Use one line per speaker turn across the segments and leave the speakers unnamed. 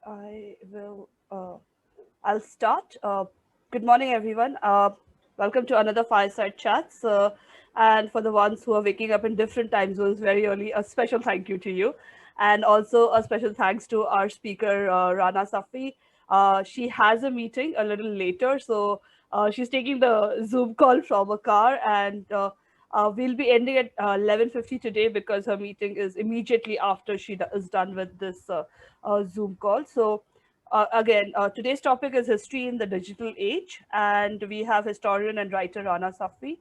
I will. I'll start. Good morning, everyone. Welcome to another Fireside Chats. And for the ones who are waking up in different time zones very early, a special thank you to you, and also a special thanks to our speaker Rana Safi. She has a meeting a little later, so she's taking the Zoom call from a car, and we'll be ending at 11:50 today because her meeting is immediately after she is done with this Zoom call. So again, today's topic is history in the digital age, and we have historian and writer Rana Safi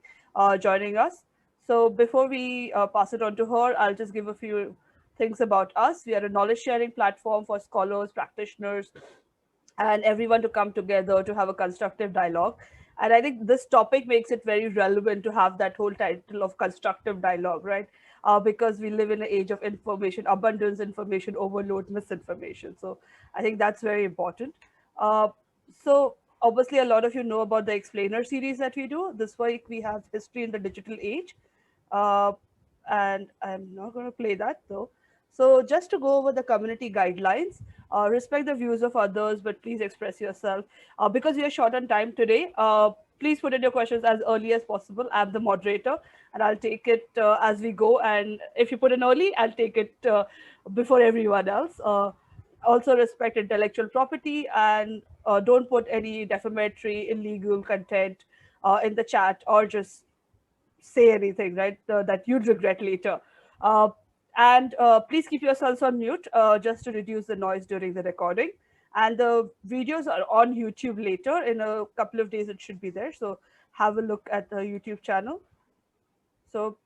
joining us. So before we pass it on to her, I'll just give a few things about us. We are a knowledge sharing platform for scholars, practitioners, and everyone to come together to have a constructive dialogue. And I think this topic makes it very relevant to have that whole title of constructive dialogue, right? Because we live in an age of information abundance, information overload, misinformation. So I think that's very important. Uh, so obviously, a lot of you know about the explainer series that we do. This week we have history in the digital age, uh, and I'm not going to play that though. So just to go over the community guidelines, respect the views of others, but please express yourself. Because we are short on time today, please put in your questions as early as possible. I'm the moderator, and I'll take it as we go. And if you put in early, I'll take it before everyone else. Also, respect intellectual property and don't put any defamatory, illegal content in the chat or just say anything, right, that you'd regret later. Uh, and please keep yourselves on mute just to reduce the noise during the recording. And the videos are on YouTube later. In a couple of days, it should be there. So have a look at the YouTube channel. So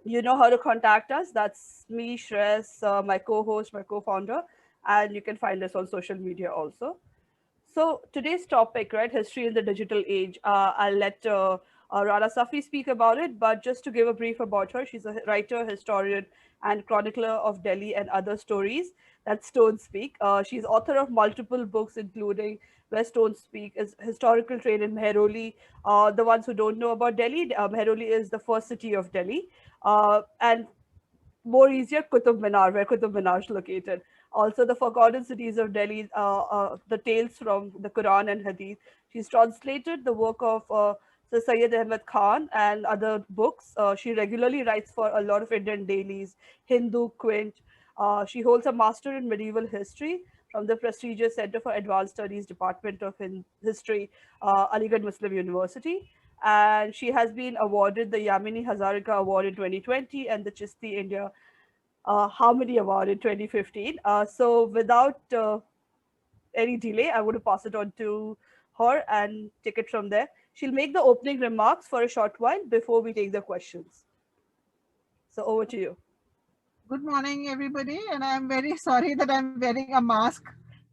you know how to contact us. That's me, Shreyas, my co-host, my co-founder, and you can find us on social media also. So today's topic, right, history in the digital age. I'll let Rana Safi speak about it, but just to give a brief about her, she's a writer, historian, and chronicler of Delhi and other stories that Stones Speak. She's author of multiple books, including Where Stones Speak, is historical train in Mehroli. The ones who don't know about Delhi, Mehroli is the first city of Delhi, and more easier, Qutub Minar, where Qutub Minar is located. Also, the forgotten cities of Delhi, the tales from the Quran and Hadith. She's translated the work of Sir Syed Ahmed Khan and other books. She regularly writes for a lot of Indian dailies, Hindu, Quint. She holds a master in medieval history from the prestigious Center for Advanced Studies Department of History, Aligarh Muslim University, and she has been awarded the Yamini Hazarika Award in 2020 and the Chisti India Harmony Award in 2015. So without any delay, I would pass it on to her and take it from there. She'll make the opening remarks for a short while before we take the questions. So over to you.
Good morning, everybody. And I'm very sorry that I'm wearing a mask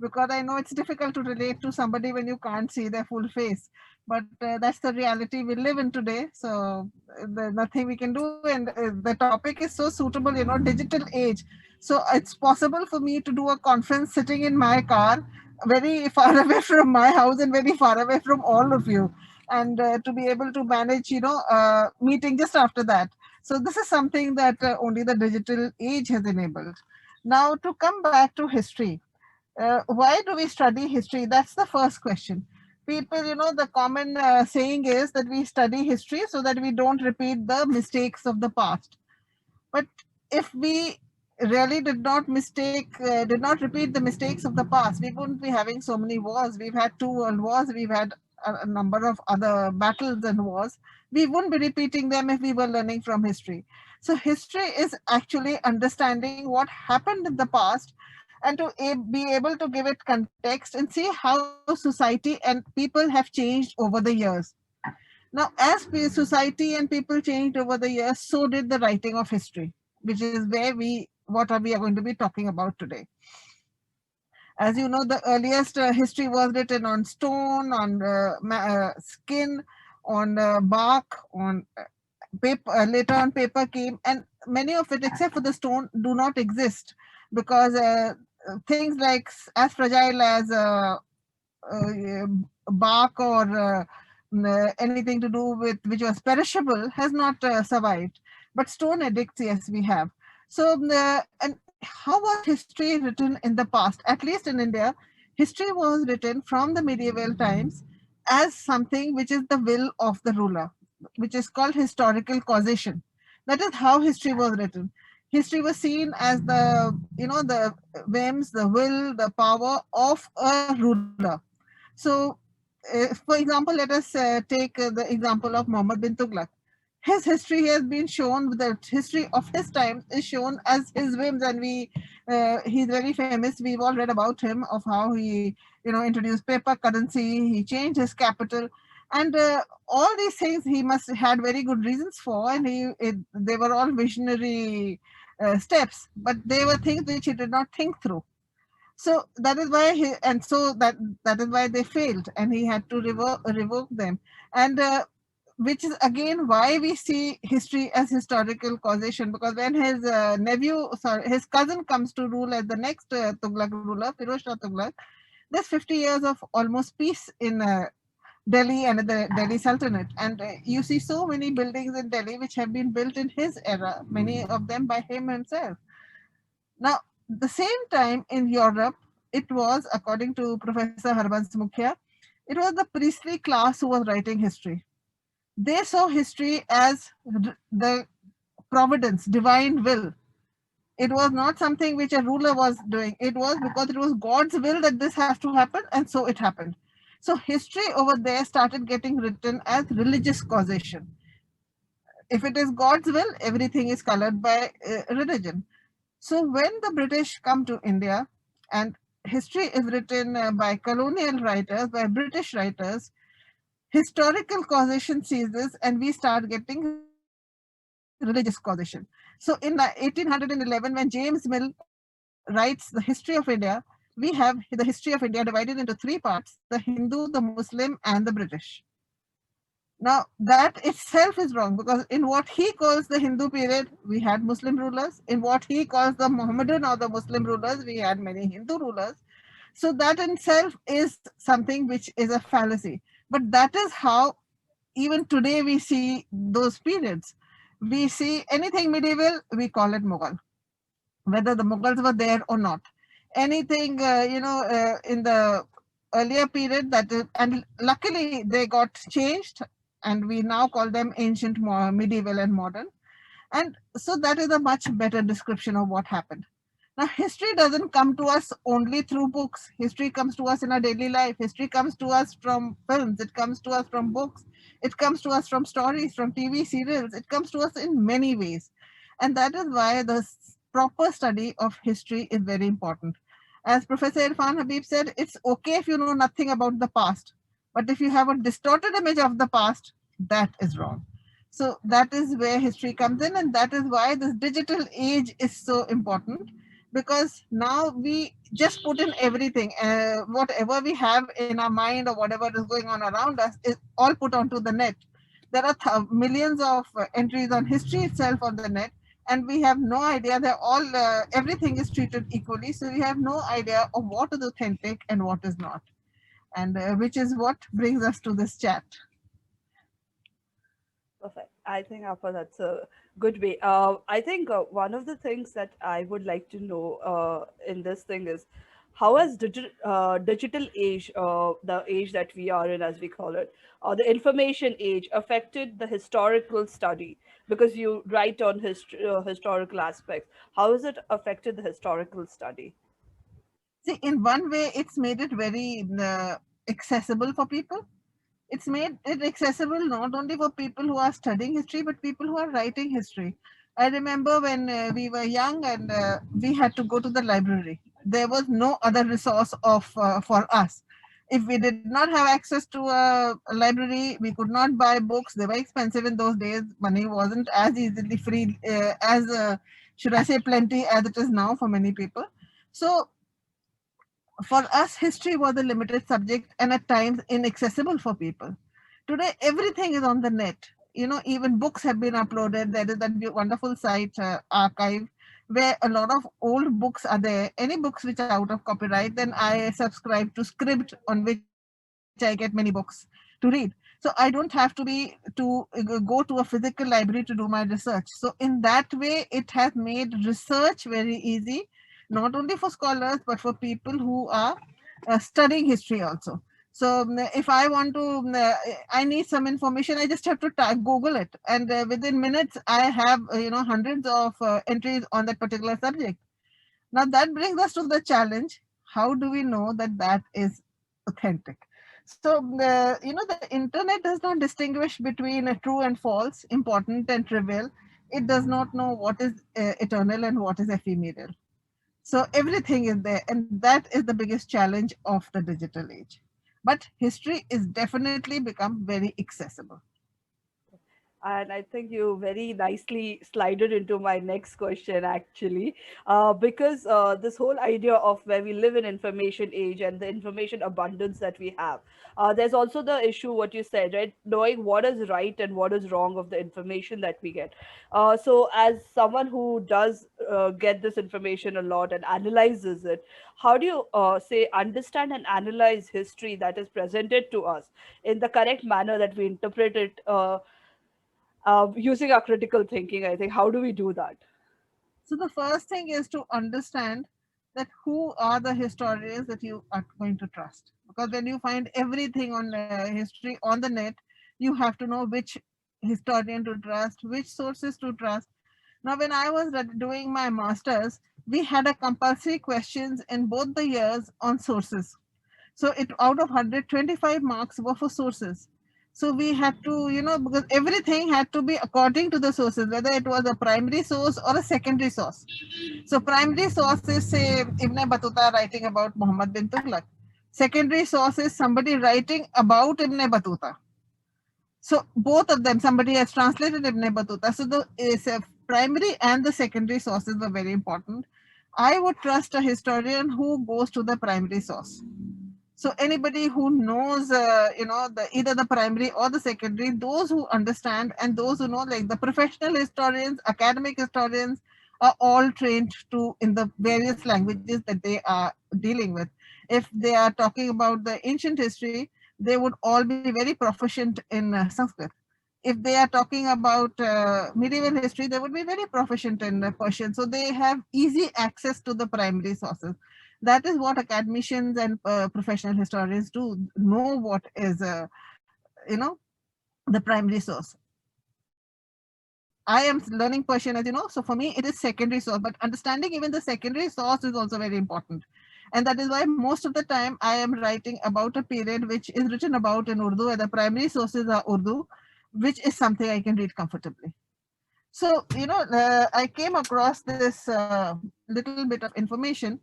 because I know it's difficult to relate to somebody when you can't see their full face. But that's the reality we live in today. So there's nothing we can do. And the topic is so suitable, digital age. So it's possible for me to do a conference sitting in my car, very far away from my house and very far away from all of you. And to be able to manage, meeting just after that. So this is something that only the digital age has enabled. Now to come back to history, why do we study history? That's the first question. People, the common saying is that we study history so that we don't repeat the mistakes of the past. But if we really did not repeat the mistakes of the past, we wouldn't be having so many wars. We've had two world wars. We've had a number of other battles and wars. We wouldn't be repeating them if we were learning from history. So history is actually understanding what happened in the past and to be able to give it context and see how society and people have changed over the years. Now, as society and people changed over the years, so did the writing of history, which is what we are going to be talking about today. As you know, the earliest history was written on stone, on skin, on bark, on paper. Later on, paper came, and many of it, except for the stone, do not exist because things like as fragile as uh, bark or anything to do with which was perishable has not survived. But stone edicts, yes, we have. So, and how was history written in the past? At least in India, history was written from the medieval times as something which is the will of the ruler, which is called historical causation. That is how history was written. History was seen as the, the whims, the will, the power of a ruler. So, for example, let us take the example of Muhammad bin Tughlaq. His history has been shown, the history of his time is shown as his whims, and he's very famous. We've all read about him, of how he, introduced paper currency, he changed his capital, and all these things he must had very good reasons for, and they were all visionary steps, but they were things which he did not think through. So that is why that is why they failed, and he had to revoke them. And which is again why we see history as historical causation, because when his his cousin comes to rule as the next Tughlaq ruler, Firoz Shah Tughlaq, there's 50 years of almost peace in Delhi and the Delhi Sultanate. And you see so many buildings in Delhi which have been built in his era, many of them by him himself. Now, the same time in Europe, it was, according to Professor Harbans Mukhya, it was the priestly class who was writing history. They saw history as the providence, divine will. It was not something which a ruler was doing. It was because it was God's will that this has to happen, and so it happened. So history over there started getting written as religious causation. If it is God's will, everything is colored by religion. So when the British come to India, and history is written by colonial writers, by British writers, historical causation ceases, and we start getting religious causation. So in 1811, when James Mill writes the history of India, we have the history of India divided into three parts: the Hindu, the Muslim, and the British. Now, that itself is wrong, because in what he calls the Hindu period, we had Muslim rulers. In what he calls the Mohammedan or the Muslim rulers, we had many Hindu rulers. So, that in itself is something which is a fallacy. But that is how, even today, we see those periods. We see anything medieval, we call it Mughal, whether the Mughals were there or not. Anything, in the earlier period, and luckily they got changed, and we now call them ancient, medieval, and modern. And so that is a much better description of what happened. Now, history doesn't come to us only through books. History comes to us in our daily life. History comes to us from films. It comes to us from books. It comes to us from stories, from TV serials. It comes to us in many ways. And that is why the proper study of history is very important. As Professor Irfan Habib said, it's okay if you know nothing about the past, but if you have a distorted image of the past, that is wrong. So that is where history comes in, and that is why this digital age is so important, because now we just put in everything, whatever we have in our mind or whatever is going on around us is all put onto the net. There are millions of entries on history itself on the net, and we have no idea. They're all everything is treated equally, so we have no idea of what is authentic and what is not, and which is what brings us to this chat.
Perfect. I think, Alpha, that's a good way. I think one of the things that I would like to know in this thing is how has digital age, the age that we are in, as we call it, or the information age, affected the historical study? Because you write on historical aspects, how has it affected the historical study?
See, in one way, it's made it very accessible for people. It's made it accessible not only for people who are studying history, but people who are writing history. I remember when we were young, and we had to go to the library. There was no other resource for us. If we did not have access to a library, we could not buy books. They were expensive in those days. Money wasn't as easily free as should I say plenty as it is now for many people. So for us, history was a limited subject and at times inaccessible for people. Today, everything is on the net. Even books have been uploaded. There is that wonderful site, Archive, where a lot of old books are there. Any books which are out of copyright, then I subscribe to Scribd, on which I get many books to read. So So I don't have to be to go to a physical library to do my research. So in that way, it has made research very easy, not only for scholars but for people who are studying history also. So if I want to, I need some information, I just have to Google it, and within minutes I have hundreds of entries on that particular subject. Now that brings us to the challenge: how do we know that that is authentic? So the internet does not distinguish between a true and false, important and trivial. It does not know what is eternal and what is ephemeral. So everything is there, and that is the biggest challenge of the digital age. But history is definitely become very accessible.
And I think you very nicely slided into my next question, actually, because this whole idea of where we live in information age and the information abundance that we have, there's also the issue what you said, right? Knowing what is right and what is wrong of the information that we get. So, as someone who does get this information a lot and analyzes it, how do you say understand and analyze history that is presented to us in the correct manner that we interpret it? Using our critical thinking, I think. How do we do that?
So the first thing is to understand that who are the historians that you are going to trust. Because when you find everything on history on the net, you have to know which historian to trust, which sources to trust. Now, when I was doing my masters, we had a compulsory questions in both the years on sources. So it out of 125 marks were for sources. So we had to, because everything had to be according to the sources, whether it was a primary source or a secondary source. So primary source is, say, Ibn Battuta writing about Muhammad bin Tughlaq. Secondary source is somebody writing about Ibn Battuta. So both of them, somebody has translated Ibn Battuta. So the primary and the secondary sources were very important. I would trust a historian who goes to the primary source. So anybody who knows, either the primary or the secondary, those who understand and those who know, like the professional historians, academic historians, are all trained to in the various languages that they are dealing with. If they are talking about the ancient history, they would all be very proficient in Sanskrit. If they are talking about medieval history, they would be very proficient in Persian. So they have easy access to the primary sources. That is what academicians and professional historians do, know what is, you know, the primary source. I am learning Persian, as you know, so for me it is secondary source, but understanding even the secondary source is also very important. And that is why most of the time I am writing about a period which is written about in Urdu, and the primary sources are Urdu, which is something I can read comfortably. So, I came across this little bit of information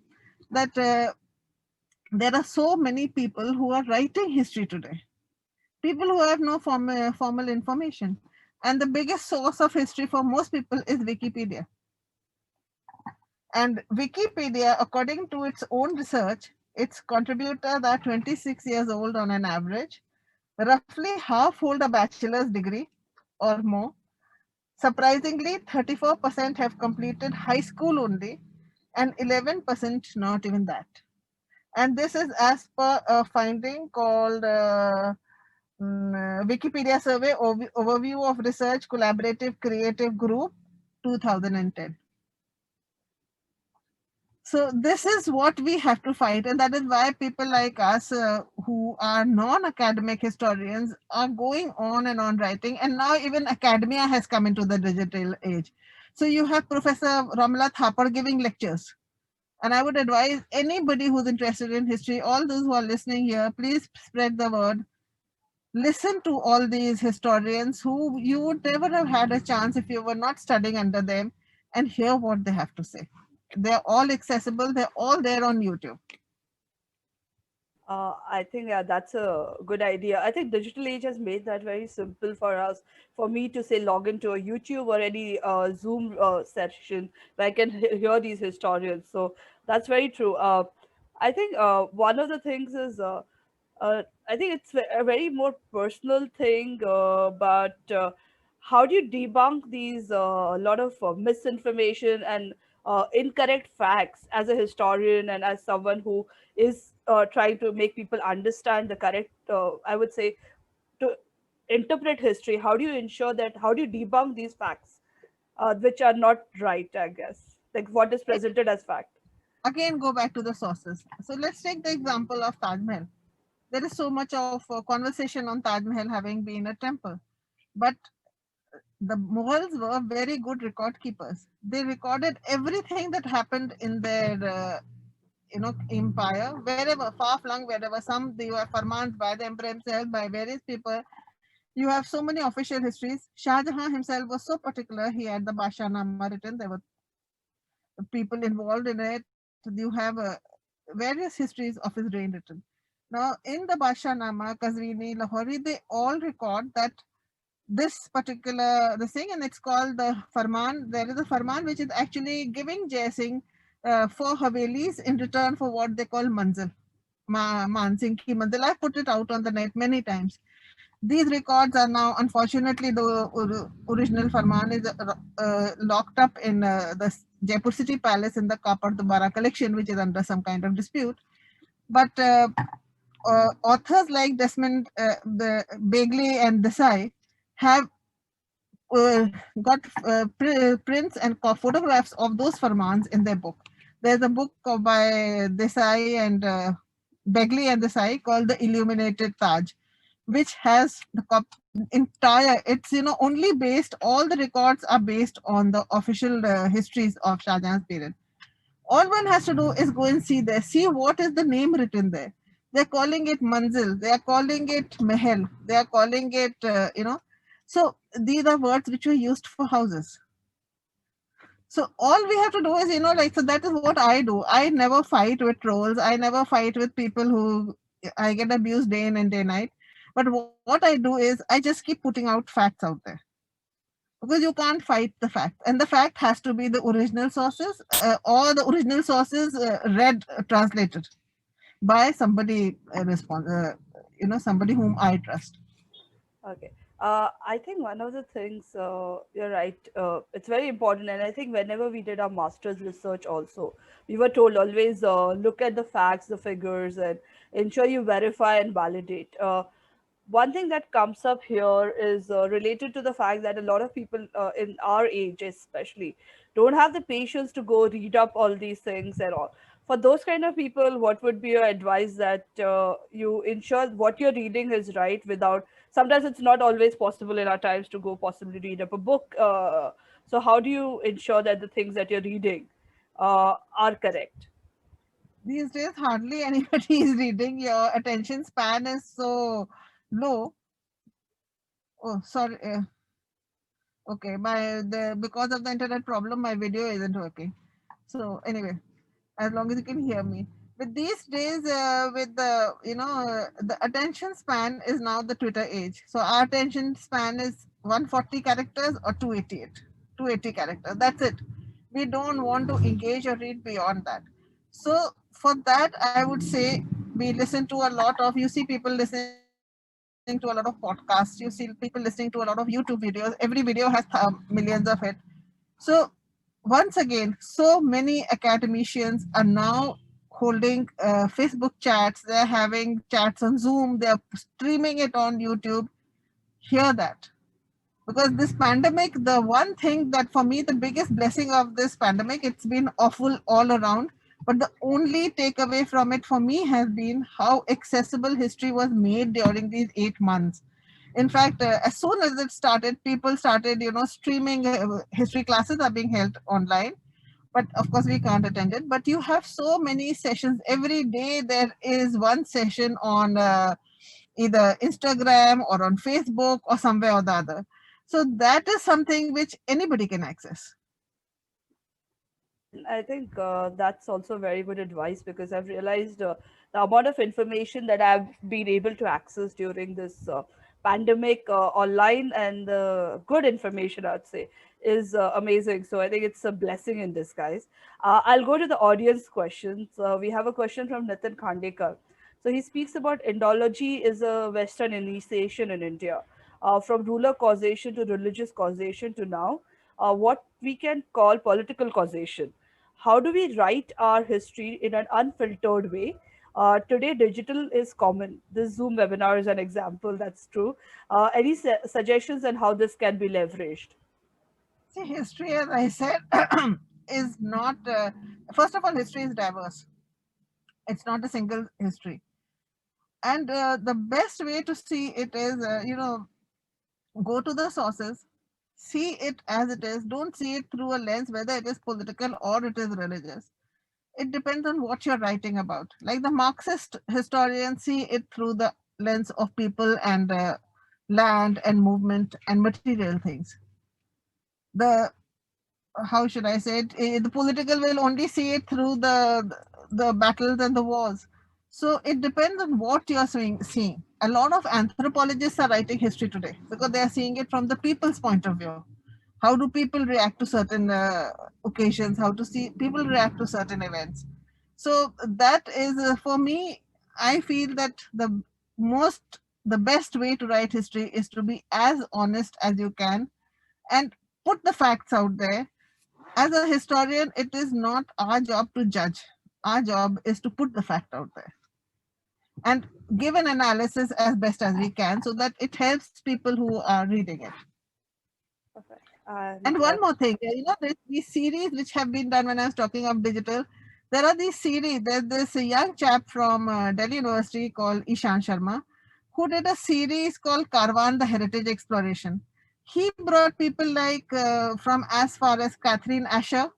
that there are so many people who are writing history today, people who have no formal information. And the biggest source of history for most people is Wikipedia. And Wikipedia, according to its own research, its contributors are 26 years old on an average. Roughly half hold a bachelor's degree or more. Surprisingly, 34% have completed high school only, and 11% not even that. And this is as per a finding called Wikipedia Survey Overview of Research Collaborative Creative Group 2010. So this is what we have to fight, and that is why people like us, who are non-academic historians, are going on and on writing. And now even academia has come into the digital age. So you have Professor Ramla Thapar giving lectures. And I would advise anybody who's interested in history, all those who are listening here, please spread the word. Listen to all these historians who you would never have had a chance if you were not studying under them, and hear what they have to say. They're all accessible, they're all there on YouTube.
I think yeah, that's a good idea. I think digital age has made that very simple for us. For me to say log into a YouTube or any Zoom session where I can hear these historians. So that's very true. I think one of the things is I think it's a very more personal thing, but how do you debunk these lot of misinformation and incorrect facts as a historian and as someone who is trying to make people understand the correct, I would say, to interpret history? How do you ensure that? How do you debunk these facts, which are not right? I guess like what is presented as fact.
Again, go back to the sources. So let's take the example of Taj Mahal. There is so much of conversation on Taj Mahal having been a temple, but the Mughals were very good record keepers. They recorded everything that happened in their empire, wherever far flung, wherever some they were farmans by the emperor himself, by various people. You have so many official histories. Shah Jahan himself was so particular. He had the Bashanama written. There were people involved in it. You have various histories of his reign written. Now, in the Bashanama, Kazvini, Lahori, they all record that this particular the thing, and it's called the Farman. There is a Farman which is actually giving Jai Singh 4 Havelis in return for what they call Manzil. Man Singh ki Manzil. I put it out on the net many times. These records are now, unfortunately, the original Farman is locked up in the Jaipur City Palace in the Kapar Dubara collection, which is under some kind of dispute. But authors like Desmond the Begley and Desai have uh, got prints and photographs of those Farmans in their book. There's a book by Desai and Begley and Desai called The Illuminated Taj, which has the entire, it's only based, all the records are based on the official histories of Shah Jahan's period. All one has to do is go and see there, see what is the name written there. They're calling it Manzil, they are calling it Mahal, they are calling it so these are words which were used for houses. So all we have to do is, like, so that is what I do. I never fight with trolls. I never fight with people who I get abused day in and day night. But what I do is I just keep putting out facts out there, because you can't fight the fact, and the fact has to be the original sources, or the original sources read translated by somebody somebody whom I trust.
Okay. I think one of the things, you're right, it's very important. And I think whenever we did our master's research, also, we were told always look at the facts, the figures, and ensure you verify and validate. One thing that comes up here is related to the fact that a lot of people in our age, especially, don't have the patience to go read up all these things and all. For those kind of people, what would be your advice that you ensure what you're reading is right without, sometimes it's not always possible in our times to go possibly read up a book. So how do you ensure that the things that you're reading are correct?
These days hardly anybody is reading. Your attention span is so low. Oh, sorry. Okay, because of the internet problem, my video isn't working. So anyway, as long as you can hear me. But these days, with the attention span is now the Twitter age. So our attention span is 140 characters or 288, 280 characters. That's it. We don't want to engage or read beyond that. So for that, I would say we listen to a lot of. You see people listening to a lot of podcasts. You see people listening to a lot of YouTube videos. Every video has millions of it. So once again, so many academicians are now holding Facebook chats, they're having chats on Zoom, they're streaming it on YouTube. Hear that. Because this pandemic, the one thing that for me, the biggest blessing of this pandemic, it's been awful all around. But the only takeaway from it for me has been how accessible history was made during these 8 months. In fact, as soon as it started, people started, streaming. History classes are being held online, but of course we can't attend it. But you have so many sessions every day. There is one session on either Instagram or on Facebook or somewhere or the other. So that is something which anybody can access.
And I think that's also very good advice because I've realized the amount of information that I've been able to access during this pandemic online, and the good information, I'd say, is amazing. So I think it's a blessing in disguise. I'll go to the audience questions. We have a question from Nitin Khandekar. So he speaks about Indology is a Western initiation in India, from ruler causation to religious causation to now what we can call political causation. How do we write our history in an unfiltered way? Today, digital is common. This Zoom webinar is an example that's true. Any suggestions on how this can be leveraged?
See, history, as I said, is not, first of all, history is diverse. It's not a single history. And the best way to see it is, go to the sources, see it as it is. Don't see it through a lens, whether it is political or it is religious. It depends on what you're writing about. Like the Marxist historians see it through the lens of people and land and movement and material things. The how should I say it? The political will only see it through the battles and the wars. So it depends on what you're seeing. A lot of anthropologists are writing history today because they are seeing it from the people's point of view. How do people react to certain occasions? How to see people react to certain events? So that is for me. I feel that most the best way to write history is to be as honest as you can and put the facts out there. As a historian, it is not our job to judge. Our job is to put the fact out there and give an analysis as best as we can so that it helps people who are reading it.
Perfect.
And
And
one more thing, there's these series which have been done when I was talking of digital. There are these series. There's this young chap from Delhi University called Ishan Sharma who did a series called Karwan, the Heritage Exploration. He brought people like from as far as Catherine Asher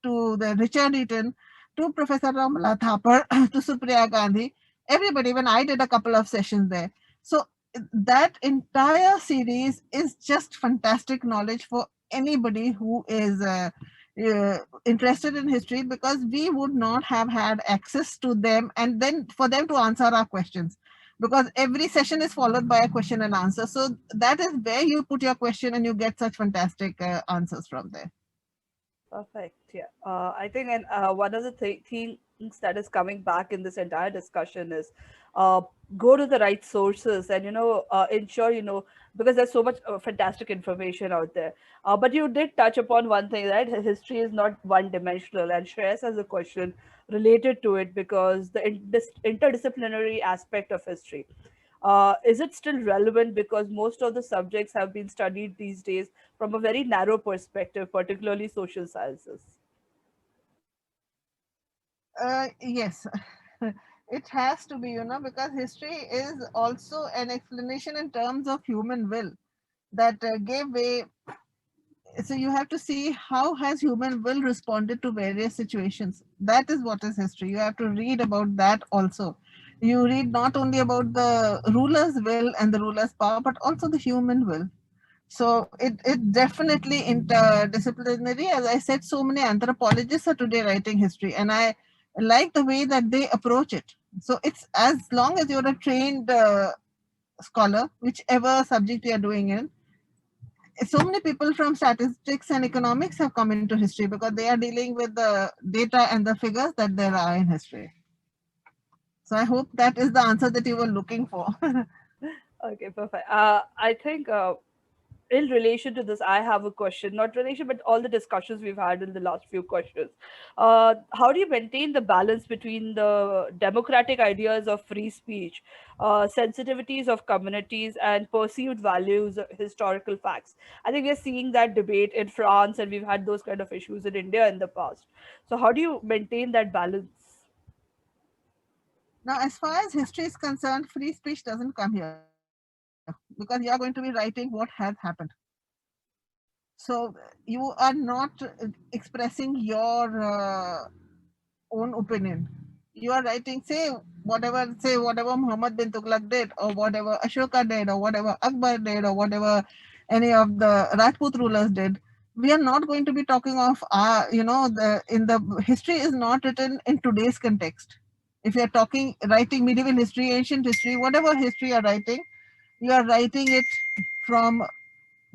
to the Richard Eaton to Professor Ramala Thapar to Supriya Gandhi. Everybody, when I did a couple of sessions there. So that entire series is just fantastic knowledge for anybody who is interested in history, because we would not have had access to them and then for them to answer our questions, because every session is followed by a question and answer. So that is where you put your question and you get such fantastic answers from there.
perfect. Yeah. I think, and one of the things that is coming back in this entire discussion is uh, go to the right sources and, ensure, because there's so much fantastic information out there. But you did touch upon one thing, right? History is not one dimensional. And Shreyas has a question related to it because the interdisciplinary aspect of history. Is it still relevant because most of the subjects have been studied these days from a very narrow perspective, particularly social sciences?
Yes, it has to be, because history is also an explanation in terms of human will that gave way. So you have to see how has human will responded to various situations. That is what is history. You have to read about that also. You read not only about the ruler's will and the ruler's power, but also the human will. So it definitely interdisciplinary. As I said, so many anthropologists are today writing history, and I like the way that they approach it. So it's as long as you're a trained scholar, whichever subject you are doing in, so many people from statistics and economics have come into history because they are dealing with the data and the figures that there are in history. So I hope that is the answer that you were looking for.
Okay, perfect. I think in relation to this, I have a question, not relation, but all the discussions we've had in the last few questions. How do you maintain the balance between the democratic ideas of free speech, sensitivities of communities, and perceived values of historical facts? I think we're seeing that debate in France, and we've had those kind of issues in India in the past. So, how do you maintain that balance?
Now, as far as history is concerned, free speech doesn't come here because you are going to be writing what has happened. So you are not expressing your own opinion. You are writing, say whatever Muhammad bin Tughlaq did, or whatever Ashoka did, or whatever Akbar did, or whatever any of the Rajput rulers did. We are not going to be talking of the history is not written in today's context. If you are writing medieval history, ancient history, whatever history you are writing it from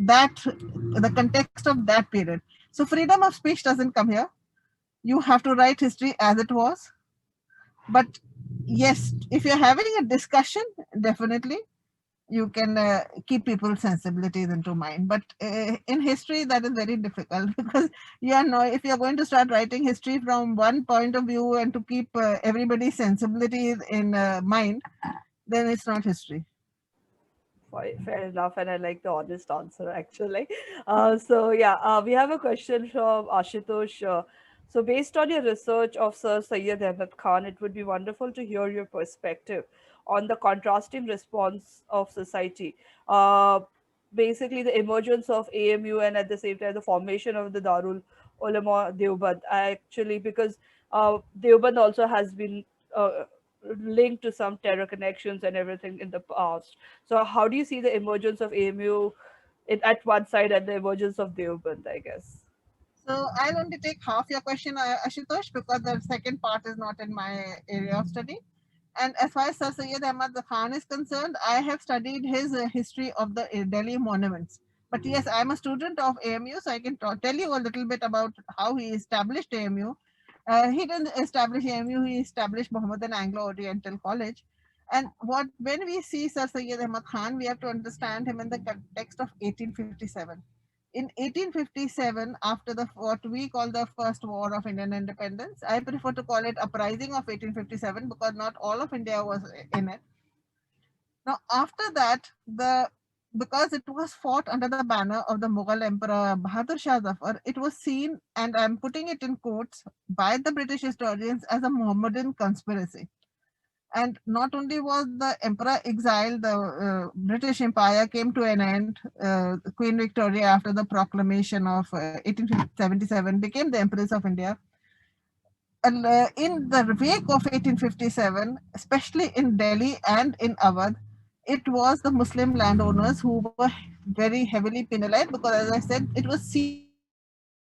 the context of that period. So freedom of speech doesn't come here. You have to write history as it was. But yes, if you're having a discussion, definitely. you can keep people's sensibilities into mind. But in history, that is very difficult because you are no, if you are going to start writing history from one point of view and to keep everybody's sensibilities in mind, then it's not history.
Fair enough, and I like the honest answer actually. So yeah, we have a question from Ashutosh. So based on your research of Sir Syed Ahmad Khan, it would be wonderful to hear your perspective on the contrasting response of society. Basically, the emergence of AMU and at the same time the formation of the Darul Ulama Deoband. Actually, because Deoband also has been linked to some terror connections and everything in the past. So how do you see the emergence of AMU at one side and the emergence of Deoband, I guess?
So I'll only take half your question, Ashutosh, because the second part is not in my area of study. And as far as Sir Syed Ahmad Khan is concerned, I have studied his history of the Delhi monuments. But yes, I'm a student of AMU, so I can tell you a little bit about how he established AMU. He didn't establish AMU, he established Mohammedan Anglo Oriental College. And what when we see Sir Syed Ahmad Khan, we have to understand him in the context of 1857. In 1857, after the what we call the First War of Indian Independence, I prefer to call it uprising of 1857 because not all of India was in it. Now, after that, the because it was fought under the banner of the Mughal Emperor Bahadur Shah Zafar, it was seen, and I'm putting it in quotes, by the British historians as a Mohammedan conspiracy. And not only was the emperor exiled, the British Empire came to an end. Queen Victoria, after the proclamation of 1877, became the Empress of India. And in the wake of 1857, especially in Delhi and in Awadh, it was the Muslim landowners who were very heavily penalized because, as I said, it was seen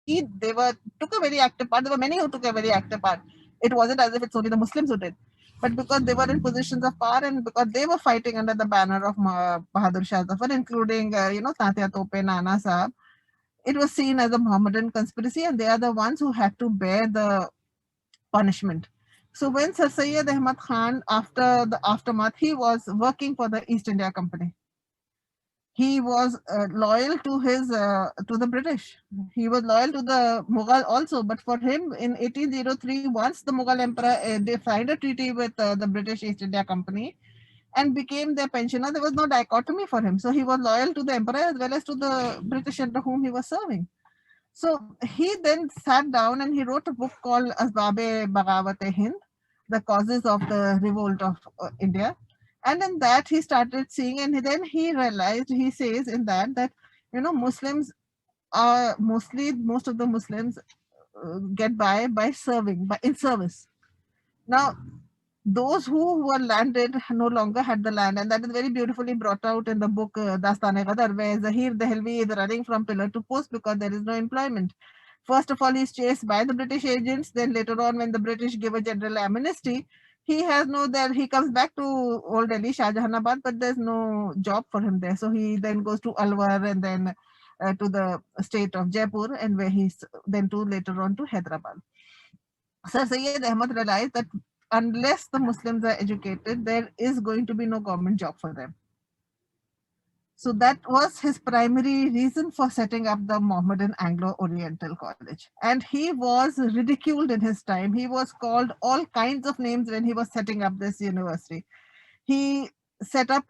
they took a very active part. There were many who took a very active part. It wasn't as if it's only the Muslims who did. But because they were in positions of power and because they were fighting under the banner of Bahadur Shah Zafar, including, Tatya Tope, Nana Sahab, it was seen as a Mohammedan conspiracy and they are the ones who had to bear the punishment. So when Sir Syed Ahmad Khan, after the aftermath, he was working for the East India Company. He was loyal to his to the British. He was loyal to the Mughal also. But for him, in 1803, once the Mughal Emperor they signed a treaty with the British East India Company and became their pensioner, there was no dichotomy for him. So he was loyal to the emperor as well as to the British under whom he was serving. So he then sat down and he wrote a book called Asbab-e Bagawat-e-Hind, the causes of the revolt of India. And in that he started seeing, and then he realized, he says in that, Muslims are mostly, most of the Muslims get by serving, by in service. Now, those who were landed no longer had the land, and that is very beautifully brought out in the book Dastan-e-Ghadar, where Zahir Dehelvi is running from pillar to post because there is no employment. First of all, he's chased by the British agents. Then later on, when the British give a general amnesty, he has no there. He comes back to Old Delhi, Shahjahanabad, but there's no job for him there. So he then goes to Alwar and then to the state of Jaipur, and where he's then to later on to Hyderabad. Sir Syed Ahmad realized that unless the Muslims are educated, there is going to be no government job for them. So that was his primary reason for setting up the Mohammedan Anglo Oriental College. And he was ridiculed in his time. He was called all kinds of names when he was setting up this university. He set up,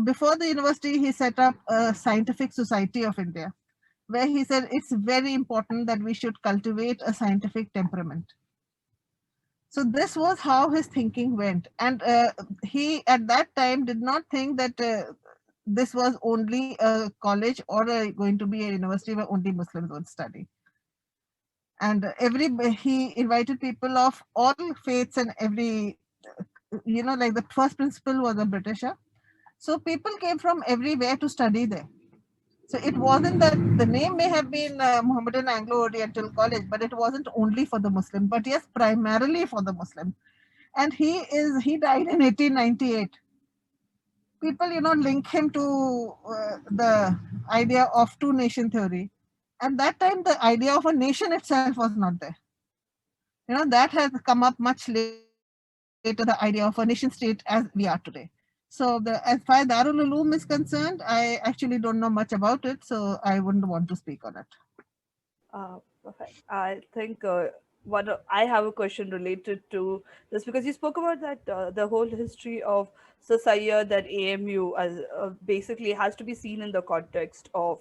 before the university, he set up a Scientific Society of India, where he said it's very important that we should cultivate a scientific temperament. So this was how his thinking went, and he at that time did not think that this was only a college or going to be a university where only Muslims would study. And he invited people of all faiths and every, like the first principal was a Britisher. So people came from everywhere to study there. So it wasn't that the name may have been Mohammedan Anglo Oriental College, but it wasn't only for the Muslim, but yes, primarily for the Muslim. And he died in 1898. People, link him to the idea of two nation theory. At that time, the idea of a nation itself was not there. That has come up much later, the idea of a nation state as we are today. So as far as Darul Uloom is concerned, I actually don't know much about it, so I wouldn't want to speak on it.
Perfect. I think I have a question related to this because you spoke about that the whole history of Sir Syed and AMU as basically has to be seen in the context of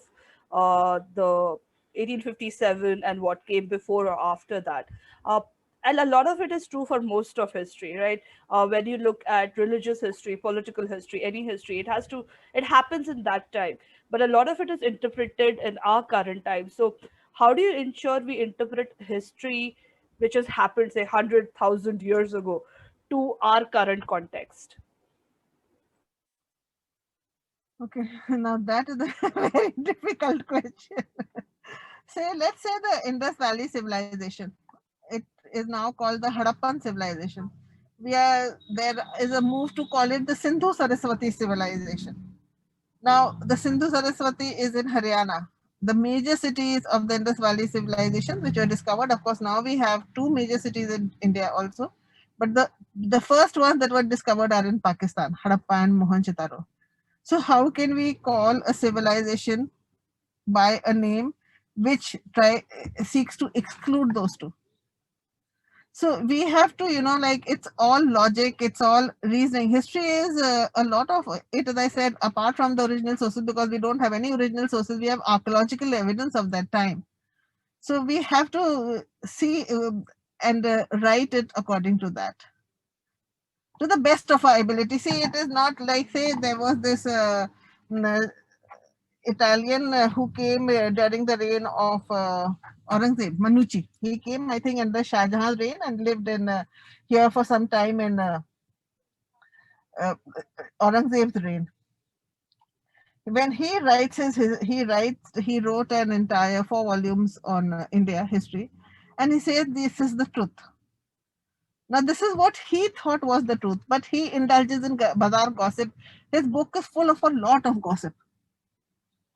the 1857 and what came before or after that. Uh, and a lot of it is true for most of history, right? When you look at religious history, political history, any history, it happens in that time. But a lot of it is interpreted in our current time. So how do you ensure we interpret history which has happened say 100,000 years ago to our current context?
Okay, now that is a very difficult question. Say, let's say the Indus Valley civilization. It is now called the Harappan civilization. There is a move to call it the Sindhu Saraswati civilization. Now, the Sindhu Saraswati is in Haryana. The major cities of the Indus Valley civilization, which were discovered, of course, now we have two major cities in India also. But the first ones that were discovered are in Pakistan, Harappa and Mohenjo-daro. So, how can we call a civilization by a name which seeks to exclude those two? So we have to, like it's all logic, it's all reasoning. History is a lot of it, as I said, apart from the original sources, because we don't have any original sources, we have archaeological evidence of that time. So we have to see and write it according to that, to the best of our ability. See, it is not like, say, there was this Italian who came during the reign of Aurangzeb, Manucci. He came, I think, under Shah Jahan's reign and lived in here for some time in uh, Aurangzeb's reign. When he writes he wrote an entire 4 volumes on India history, and he says this is the truth. Now, this is what he thought was the truth, but he indulges in bazaar gossip. His book is full of a lot of gossip,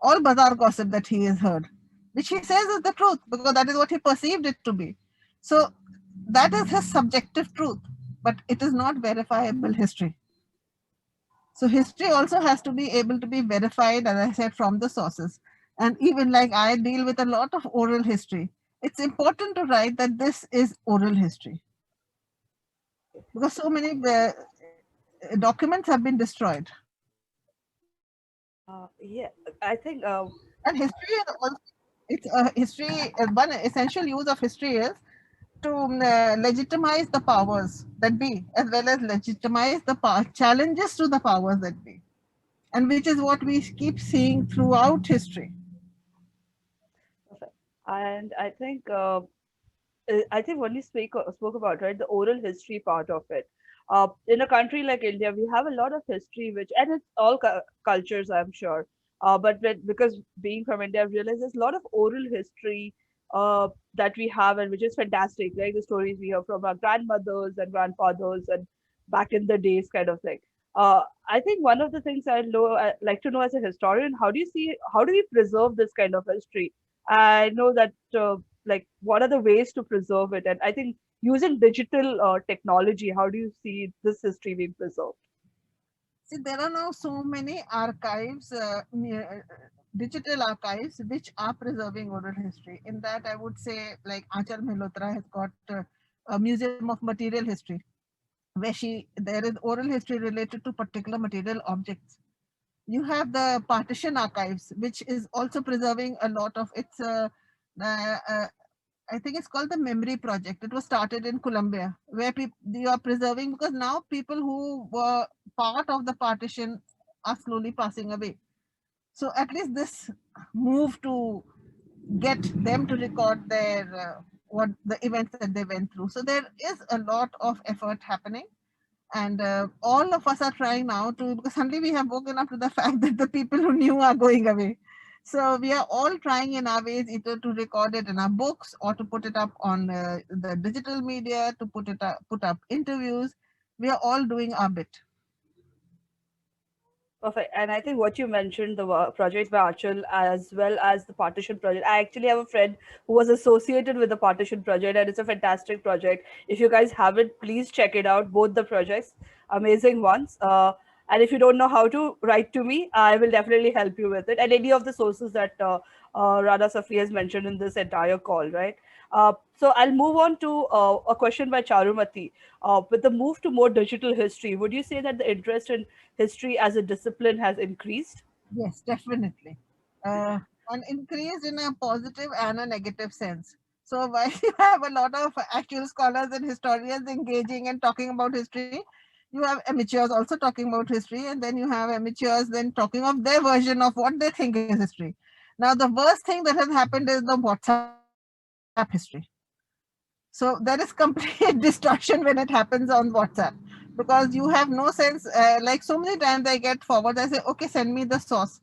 all bazaar gossip that he has heard, which he says is the truth because that is what he perceived it to be. So that is his subjective truth, but it is not verifiable history. So history also has to be able to be verified, as I said, from the sources. And even like I deal with a lot of oral history, it's important to write that this is oral history because so many documents have been destroyed.
Yeah, I think
And history is also, it's a history, one essential use of history is to legitimize the powers that be, as well as legitimize the challenges to the powers that be, and which is what we keep seeing throughout history.
perfect. And I think when you spoke about right the oral history part of it, in a country like India, we have a lot of history, which and it's all cultures, I'm sure. Because being from India, I've realized there's a lot of oral history that we have, and which is fantastic, like the stories we hear from our grandmothers and grandfathers and back in the days, kind of thing. I think one of the things I'd like to know as a historian, how do we preserve this kind of history? I know that. Like what are the ways to preserve it, and I think using digital technology, how do you see this history being preserved?
See, there are now so many archives, digital archives, which are preserving oral history. In that, I would say, like Achal Mehlotra has got a museum of material history, where there is oral history related to particular material objects. You have the partition archives, which is also preserving a lot of its. Uh, uh, I think it's called the Memory Project. It was started in Colombia, where you are preserving because now people who were part of the partition are slowly passing away. So at least this move to get them to record their what the events that they went through. So there is a lot of effort happening, and all of us are trying now to, because suddenly we have woken up to the fact that the people who knew are going away. So we are all trying in our ways either to record it in our books or to put it up on the digital media, to put up interviews. We are all doing our bit.
Perfect. And I think what you mentioned, the project by Achal as well as the partition project. I actually have a friend who was associated with the partition project, and it's a fantastic project. If you guys haven't, please check it out. Both the projects, amazing ones. And if you don't know how to, write to me. I will definitely help you with it. And any of the sources that Rana Safi has mentioned in this entire call, right? So I'll move on to a question by Charumati. With the move to more digital history, would you say that the interest in history as a discipline has increased?
Yes, definitely. Uh, and increased in a positive and a negative sense. So while you have a lot of actual scholars and historians engaging and talking about history, you have amateurs also talking about history, and then you have amateurs then talking of their version of what they think is history. Now, the worst thing that has happened is the WhatsApp history. So there is complete distortion when it happens on WhatsApp because you have no sense. Like so many times I get forward, I say, okay, send me the source.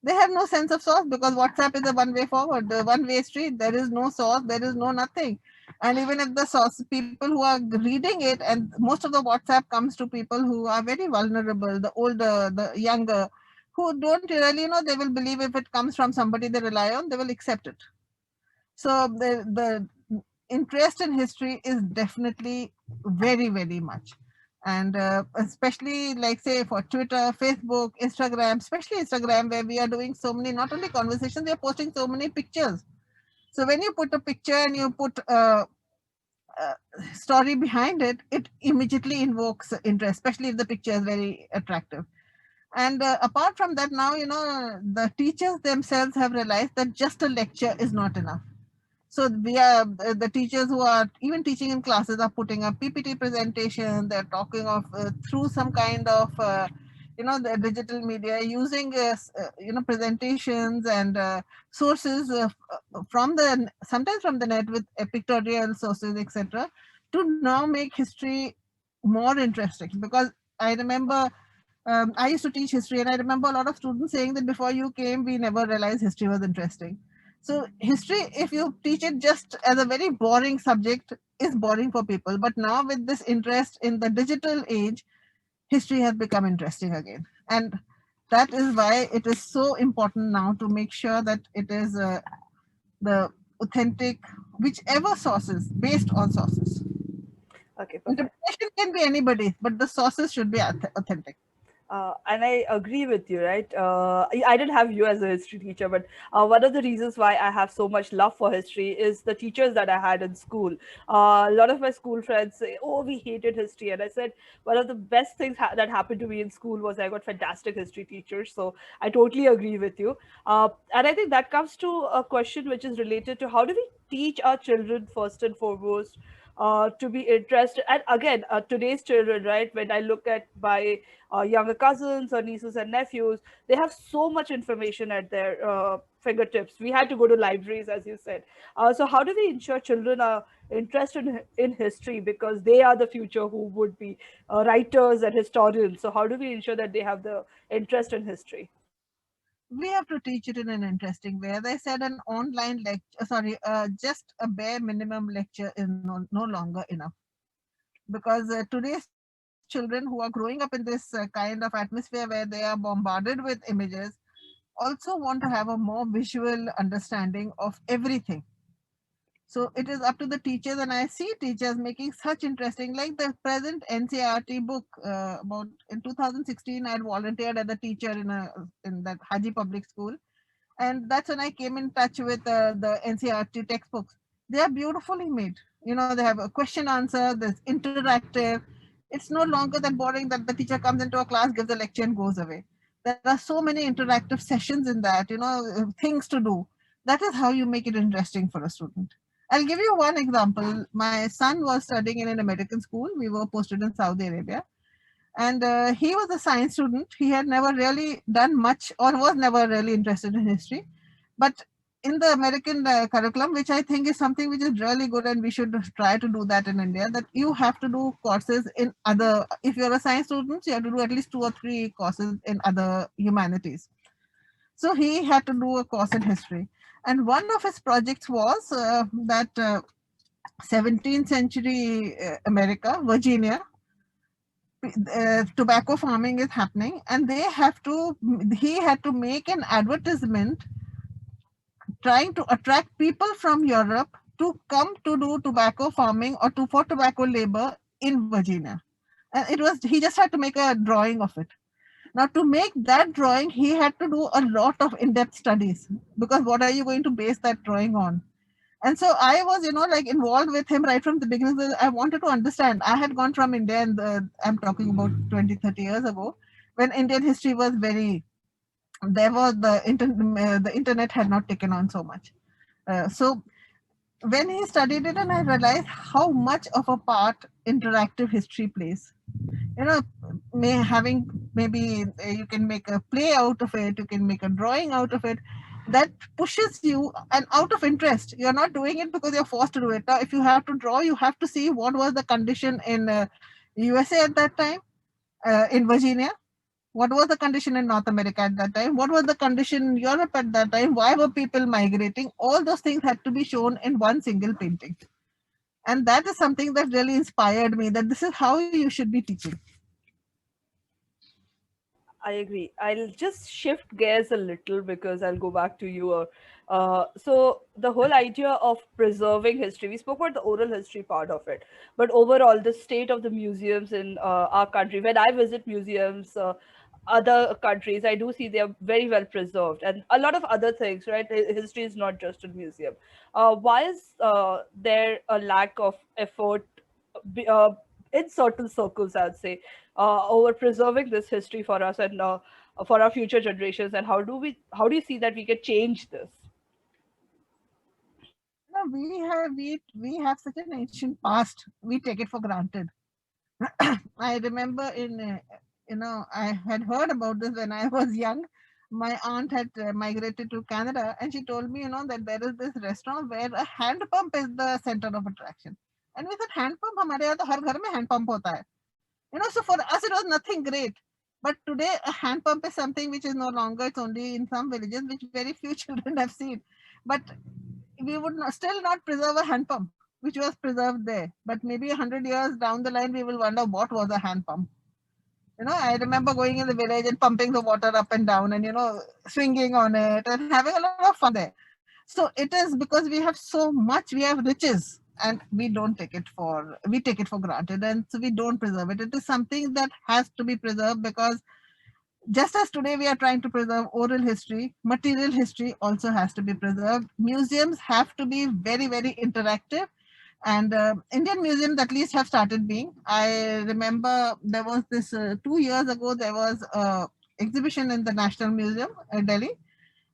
They have no sense of source because WhatsApp is a one way forward, the one way street. There is no source, there is no nothing. And even if the source, people who are reading it, and most of the WhatsApp comes to people who are very vulnerable, the older, the younger, who don't really know, they will believe if it comes from somebody they rely on, they will accept it. So the interest in history is definitely very, very much. And especially like say for Twitter, Facebook, Instagram, especially Instagram, where we are doing so many, not only conversations, we are posting so many pictures. So when you put a picture and you put a story behind it, it immediately invokes interest, especially if the picture is very attractive. And apart from that, now, the teachers themselves have realized that just a lecture is not enough. So we are the teachers who are even teaching in classes are putting up PPT presentation. They're talking of through some kind of the digital media using presentations and sources from the sometimes from the net with pictorial sources, etc., to now make history more interesting. Because I remember I used to teach history, and I remember a lot of students saying that before you came, we never realized history was interesting. So, history, if you teach it just as a very boring subject, is boring for people. But now, with this interest in the digital age, history has become interesting again. And that is why it is so important now to make sure that it is the authentic, whichever sources, based on sources.
Okay, perfect.
Interpretation can be anybody's, but the sources should be authentic.
And I agree with you, right? I didn't have you as a history teacher, but one of the reasons why I have so much love for history is the teachers that I had in school. A lot of my school friends say, "Oh, we hated history," and I said one of the best things that happened to me in school was I got fantastic history teachers. So I totally agree with you. And I think that comes to a question which is related to how do we teach our children first and foremost to be interested. And again, today's children, right? When I look at my younger cousins or nieces and nephews, they have so much information at their fingertips. We had to go to libraries, as you said. So how do we ensure children are interested in history, because they are the future who would be writers and historians? So how do we ensure that they have the interest in history?
We have to teach it in an interesting way. As I said, an online lecture, sorry, just a bare minimum lecture is no longer enough. Because today's children who are growing up in this kind of atmosphere where they are bombarded with images also want to have a more visual understanding of everything. So it is up to the teachers, and I see teachers making such interesting, like the present NCRT book. About in 2016, I had volunteered as a teacher in that Haji Public School, and that's when I came in touch with the NCRT textbooks. They are beautifully made. They have a question answer. There's interactive. It's no longer that boring that the teacher comes into a class, gives a lecture, and goes away. There are so many interactive sessions in that. Things to do. That is how you make it interesting for a student. I'll give you one example. My son was studying in an American school. We were posted in Saudi Arabia, and he was a science student. He had never really done much or was never really interested in history. But in the American curriculum, which I think is something which is really good, and we should try to do that in India, that you have to do courses in other, if you're a science student, you have to do at least 2 or 3 courses in other humanities. So he had to do a course in history. And one of his projects was that 17th century America, Virginia, tobacco farming is happening, and he had to make an advertisement trying to attract people from Europe to come to do tobacco farming or to for tobacco labor in Virginia. And he just had to make a drawing of it. Now, to make that drawing, he had to do a lot of in-depth studies, because what are you going to base that drawing on? And so I was, like involved with him right from the beginning. I wanted to understand. I had gone from India, and I'm talking about 20, 30 years ago, when Indian history was very, there was the internet had not taken on so much. So when he studied it, and I realized how much of a part interactive history plays. You know, having, maybe you can make a play out of it, you can make a drawing out of it, that pushes you, and out of interest. You're not doing it because you're forced to do it. Now, if you have to draw, you have to see what was the condition in USA at that time, in Virginia. What was the condition in North America at that time? What was the condition in Europe at that time? Why were people migrating? All those things had to be shown in one single painting. And that is something that really inspired me, that this is how you should be teaching.
I agree. I'll just shift gears a little because I'll go back to you. So the whole idea of preserving history, we spoke about the oral history part of it, but overall, the state of the museums in our country. When I visit museums, other countries, I do see they are very well preserved, and a lot of other things. Right, history is not just a museum. Why is there a lack of effort? In certain circles, I'd say, over preserving this history for us and for our future generations. And how do you see that we can change this?
No, we have such an ancient past. We take it for granted. I remember I had heard about this when I was young. My aunt had migrated to Canada, and she told me, that there is this restaurant where a hand pump is the center of attraction. And we said, hand pump, हमारे यहाँ तो हर घर में hand pump होता है. So for us it was nothing great. But today a hand pump is something which is no longer. It's only in some villages, which very few children have seen. But we would still not preserve a hand pump which was preserved there. But maybe 100 years down the line, we will wonder what was a hand pump. I remember going in the village and pumping the water up and down, and swinging on it and having a lot of fun there. So it is because we have so much, we have riches, and we take it for granted, and so we don't preserve it. It is something that has to be preserved, because just as today we are trying to preserve oral history, material history also has to be preserved. Museums have to be very, very interactive, and Indian museums at least have started being. I remember there was this 2 years ago, there was a exhibition in the National Museum in Delhi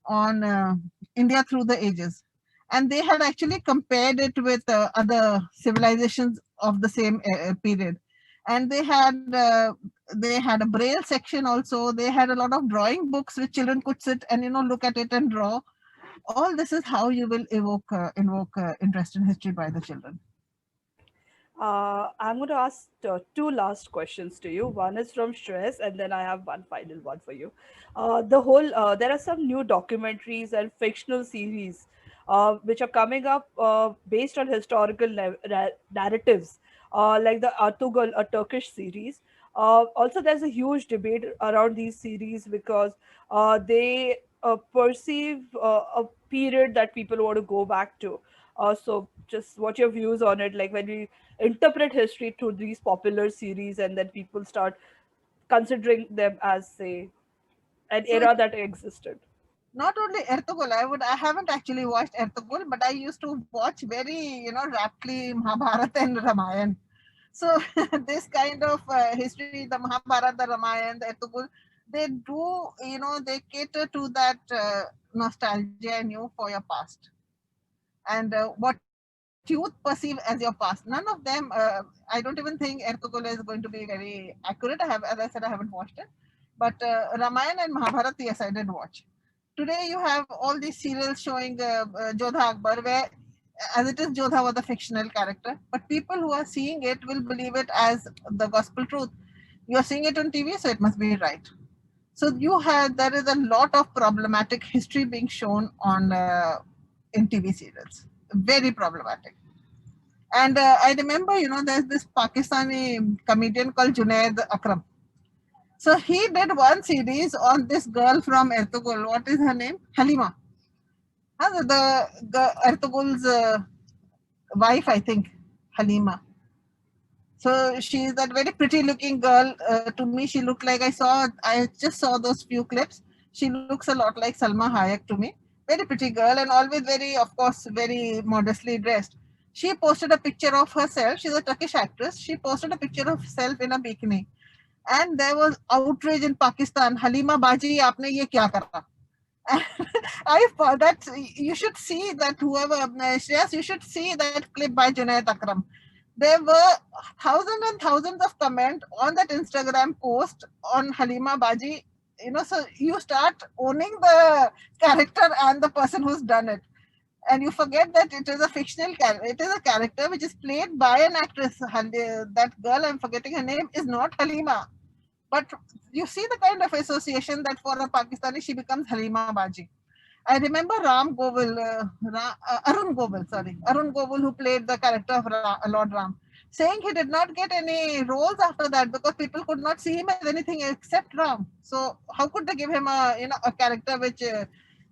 on India through the ages. And they had actually compared it with other civilizations of the same period. And they had a braille section also. They had a lot of drawing books which children could sit and look at it and draw. All this is how you will invoke interest in history by the children.
I'm going to ask two last questions to you. One is from Shreyas, and then I have one final one for you. There are some new documentaries and fictional series which are coming up based on historical narratives, like the Artugal, a Turkish series. Also, there's a huge debate around these series because they perceive a period that people want to go back to. So, just what your views on it? Like when we interpret history through these popular series, and then people start considering them as, say, an
So
era that existed.
not only Ertugrul, I haven't actually watched Ertugrul, but I used to watch very, raptly Mahabharata and Ramayana. So this kind of history, the Mahabharata, the Ramayana, the Ertugrul, they do, they cater to that nostalgia in you for your past, and what you perceive as your past. None of them, I don't even think Ertugrul is going to be very accurate. As I said, I haven't watched it. But Ramayana and Mahabharata, yes, I did watch. Today you have all these serials showing Jodha Akbar, where as it is, Jodha was a fictional character, but people who are seeing it will believe it as the gospel truth. You are seeing it on TV, so it must be right. So there is a lot of problematic history being shown on in TV serials. Very problematic. And I remember, there's this Pakistani comedian called Junaid Akram. So he did one series on this girl from Ertugrul. What is her name? Halima. The Ertugrul's wife, I think, Halima. So she's that very pretty looking girl. To me, she looked like I just saw those few clips. She looks a lot like Salma Hayek to me. Very pretty girl and always very, of course, very modestly dressed. She posted a picture of herself. She's a Turkish actress. She posted a picture of herself in a bikini. And there was outrage in Pakistan. Halima Baji, aapne ye kya kara? I thought that you should see that whoever, yes, you should see that clip by Junaid Akram. There were thousands and thousands of comments on that Instagram post on Halima Baji. So you start owning the character and the person who's done it, and you forget that it is a fictional character. It is a character which is played by an actress. That girl, I'm forgetting her name, is not Halima. But you see the kind of association that for a Pakistani she becomes Halima Baji. I remember Arun Govil, Arun Govil, who played the character of Lord Ram, saying he did not get any roles after that because people could not see him as anything except Ram. So how could they give him a character which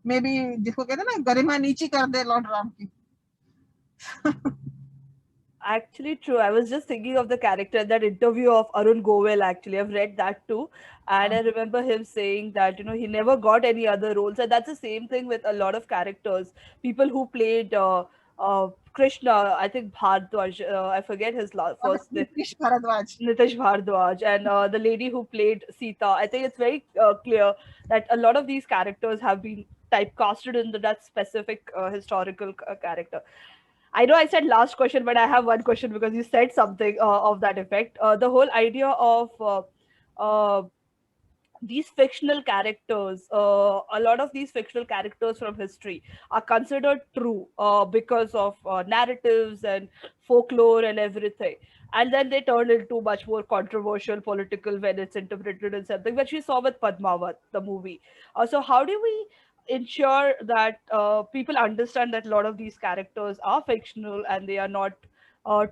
maybe जिसको कहते हैं ना गरिमा नीची कर दे Lord Ram की.
Actually, true. I was just thinking of the character in that interview of Arun Govill. Actually, I've read that too, and I remember him saying that he never got any other roles, and that's the same thing with a lot of characters. People who played Krishna, I think Bhardwaj. I forget his first name.
Nitish Bharadwaj.
Nitish Bhardwaj, and the lady who played Sita. I think it's very clear that a lot of these characters have been typecasted in that specific historical character. I know I said last question, but I have one question because you said something of that effect. The whole idea of uh, these fictional characters, a lot of these fictional characters from history are considered true because of narratives and folklore and everything. And then they turn into much more controversial political when it's interpreted in something, which we saw with Padmavat, the movie. So, how do we ensure that people understand that a lot of these characters are fictional and they are not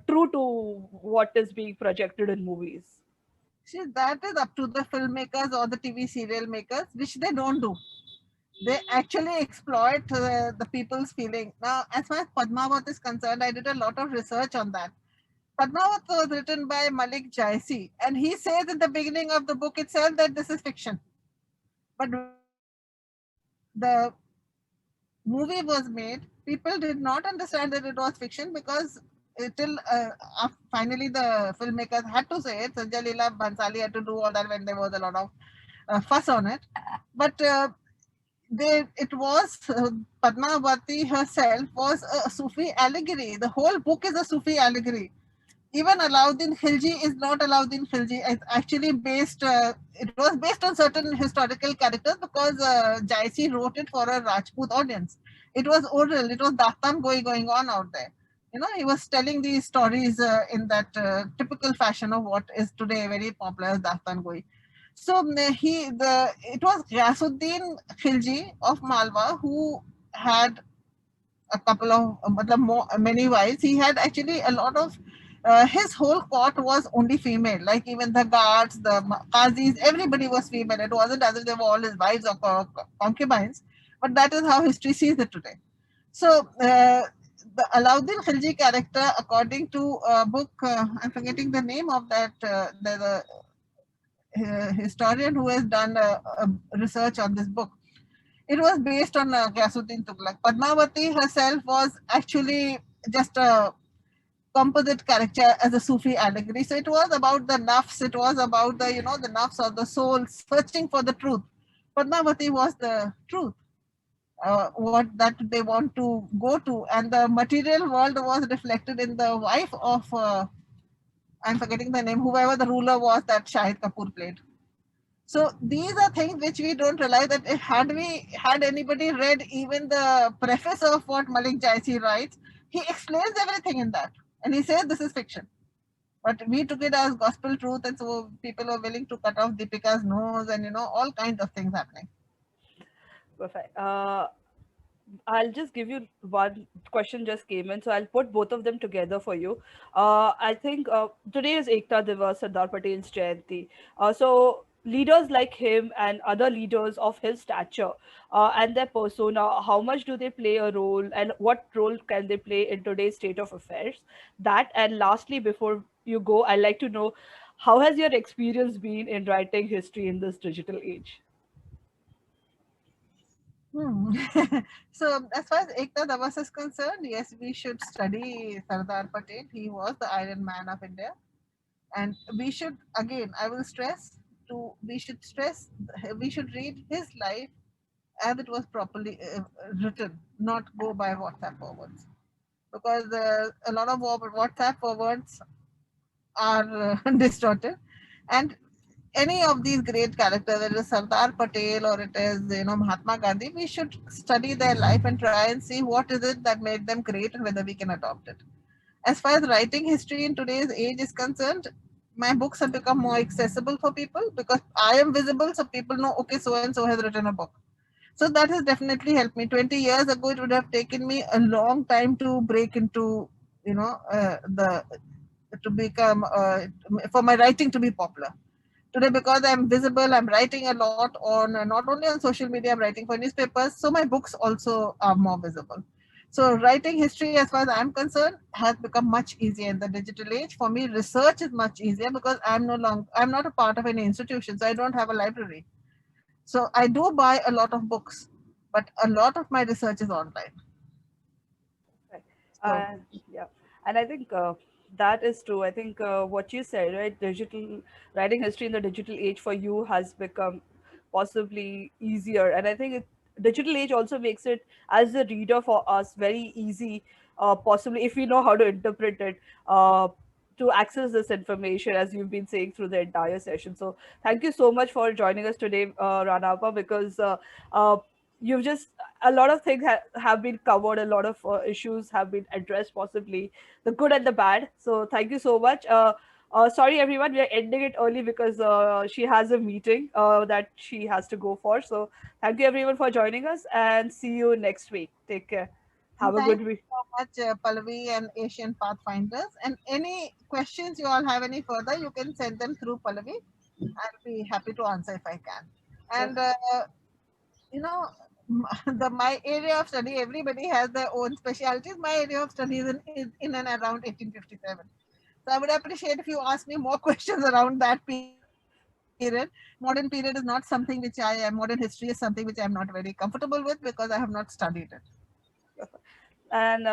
true to what is being projected in movies?
See, that is up to the filmmakers or the TV serial makers, which they don't do. They actually exploit the people's feeling. Now, as far as Padmavat is concerned, I did a lot of research on that. Padmavat was written by Malik Jaisi, and he says in the beginning of the book itself that this is fiction. But the movie was made, people did not understand that it was fiction because till finally the filmmakers had to say it. Sanjay Leela Bhansali had to do all that when there was a lot of fuss on it. But it was Padmavati herself was a Sufi allegory. The whole book is a Sufi allegory. Even Alauddin Khilji is not Alauddin Khilji. It's actually based. It was based on certain historical characters because Jaisi wrote it for a Rajput audience. It was oral. It was Dastan going on out there. He was telling these stories in that typical fashion of what is today very popular as Dastan Goi. So it was Ghiyasuddin Khilji of Malwa who had a couple of many wives. He had actually a lot of his whole court was only female. Like even the guards, the qazis, everybody was female. It wasn't as if they were all his wives or concubines, but that is how history sees it today. So the Alauddin Khilji character, according to a book, I'm forgetting the name of that. There's a historian who has done a research on this book. It was based on Ghiyasuddin Tughlaq. Padmavati herself was actually just a composite character as a Sufi allegory. So it was about the nafs, it was about the nafs of the soul searching for the truth. Padmavati was the truth, what that they want to go to. And the material world was reflected in the wife of, I'm forgetting the name, whoever the ruler was that Shahid Kapoor played. So these are things which we don't realize that had anybody read even the preface of what Malik Jaisi writes, he explains everything in that. And he says this is fiction. But we took it as gospel truth, and so people are willing to cut off Deepika's nose and all kinds of things happening.
Perfect. I'll just give you one question just came in, so I'll put both of them together for you. I think today is Ekta Divas, Sardar Patel's Jayanti. So leaders like him and other leaders of his stature and their persona, how much do they play a role, and what role can they play in today's state of affairs? That, and lastly, before you go, I'd like to know, how has your experience been in writing history in this digital age?
Hmm. So as far as Ekta Davas is concerned, yes, we should study Sardar Patel. He was the Iron Man of India, and we should, again, I will stress, we should read his life as it was properly written, not go by WhatsApp forwards, because a lot of WhatsApp forwards are distorted, and any of these great characters, whether it is Sardar Patel or it is Mahatma Gandhi, we should study their life and try and see what is it that made them great and whether we can adopt it. As far as writing history in today's age is concerned, my books have become more accessible for people because I am visible, so people know, okay, so and so has written a book. So that has definitely helped me. 20 years ago, it would have taken me a long time to break into, the to become for my writing to be popular. Today, because I'm visible, I'm writing a lot on not only on social media, I'm writing for newspapers, so my books also are more visible. So writing history, as far as I'm concerned, has become much easier in the digital age. For me, research is much easier because I'm not a part of any institution, so I don't have a library. So I do buy a lot of books, but a lot of my research is online.
Right.
So
Yeah, and I think that is true. I think what you said, right? Digital writing history in the digital age for you has become possibly easier, and I think digital age also makes it, as a reader, for us very easy, possibly if we know how to interpret it. To access this information, as you've been saying through the entire session. So, thank you so much for joining us today, Ranapa, because uh, you've just, a lot of things have been covered, a lot of issues have been addressed, possibly the good and the bad. So thank you so much. Sorry everyone, we are ending it early because she has a meeting that she has to go for. So thank you everyone for joining us, and see you next week. Take care.
and
Have a
thank
good
you
week.
so much, Pallavi and Asian Pathfinders. And any questions you all have any further, you can send them through Pallavi. I'll be happy to answer if I can.
Sure.
And you know, my area of study, everybody has their own specialties. My area of study is in and around 1857. So I would appreciate if you ask me more questions around that period. Modern period is not something which modern history is something which I'm not very comfortable with because I have not studied it.
And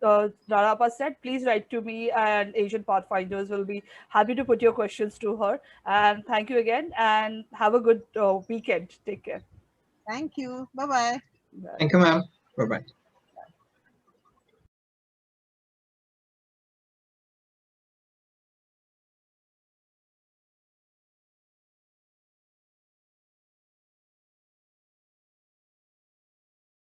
Rarapa said, please write to me, and Asian Pathfinders will be happy to put your questions to her. And thank you again, and have a good weekend. Take care.
Thank you. Bye bye.
Bye.
Thank you, ma'am. Bye bye.